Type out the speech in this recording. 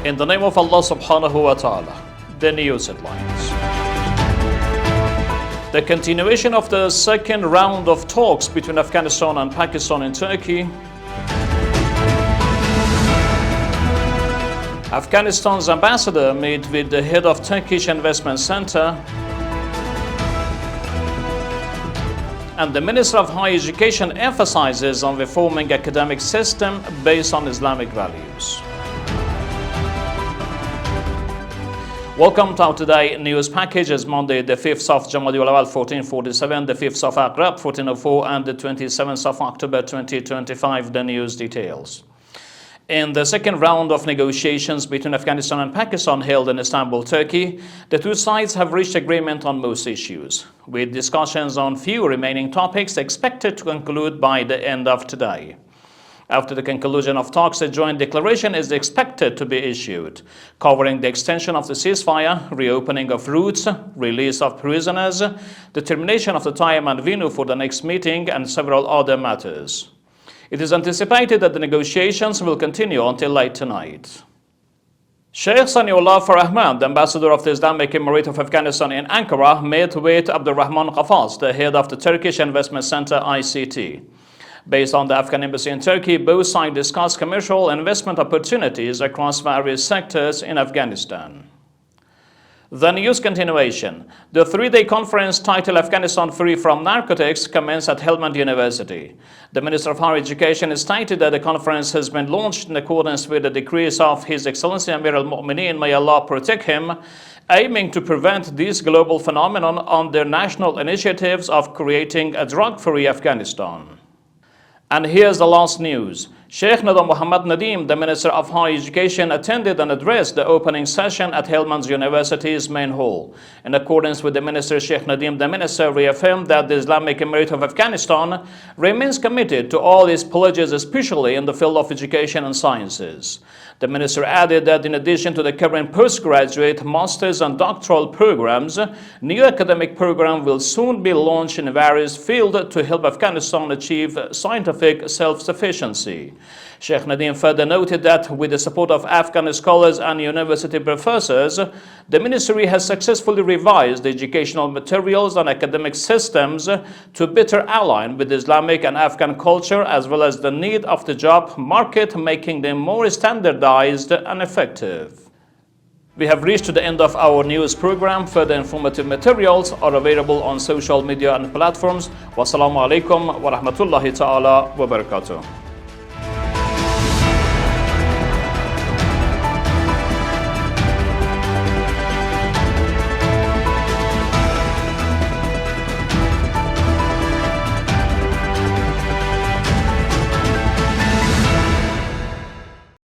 In the name of Allah subhanahu wa ta'ala, the news headlines. The continuation of the second round of talks between Afghanistan and Pakistan in Turkey. Afghanistan's ambassador met with the head of Turkish Investment Center. And the Minister of Higher Education emphasizes on reforming academic system based on Islamic values. Welcome to our today news package. It's Monday, the 5th of Jamadiul Awal 1447, the 5th of Aqrab 1404, and the 27th of October 2025. The news details. In the second round of negotiations between Afghanistan and Pakistan held in Istanbul, Turkey, the two sides have reached agreement on most issues, with discussions on few remaining topics expected to conclude by the end of today. After the conclusion of talks, a joint declaration is expected to be issued, covering the extension of the ceasefire, reopening of routes, release of prisoners, determination of the time and venue for the next meeting, and several other matters. It is anticipated that the negotiations will continue until late tonight. Sheikh Saniullah Farahman, the ambassador of the Islamic Emirate of Afghanistan in Ankara, met with Abdurrahman Qafas, the head of the Turkish Investment Center ICT. Based on the Afghan embassy in Turkey, both sides discussed commercial investment opportunities across various sectors in Afghanistan. The news continuation. The three-day conference titled Afghanistan Free from Narcotics commenced at Helmand University. The Minister of Higher Education stated that the conference has been launched in accordance with the decrees of His Excellency Amir al-Mu'mineen, may Allah protect him, aiming to prevent this global phenomenon on their national initiatives of creating a drug-free Afghanistan. And here's the last news. Sheikh Nadam Muhammad Nadim, the Minister of Higher Education, attended and addressed the opening session at Helmand University's main hall. In accordance with the Minister, Sheikh Nadim, the Minister, reaffirmed that the Islamic Emirate of Afghanistan remains committed to all its pledges, especially in the field of education and sciences. The Minister added that in addition to the current postgraduate, master's and doctoral programs, new academic programs will soon be launched in various fields to help Afghanistan achieve scientific self-sufficiency. Sheikh Nadim further noted that with the support of Afghan scholars and university professors, the ministry has successfully revised the educational materials and academic systems to better align with Islamic and Afghan culture as well as the need of the job market, making them more standardized and effective. We have reached the end of our news program. Further informative materials are available on social media and platforms. Wassalamu alaikum wa rahmatullahi ta'ala wa barakatuh.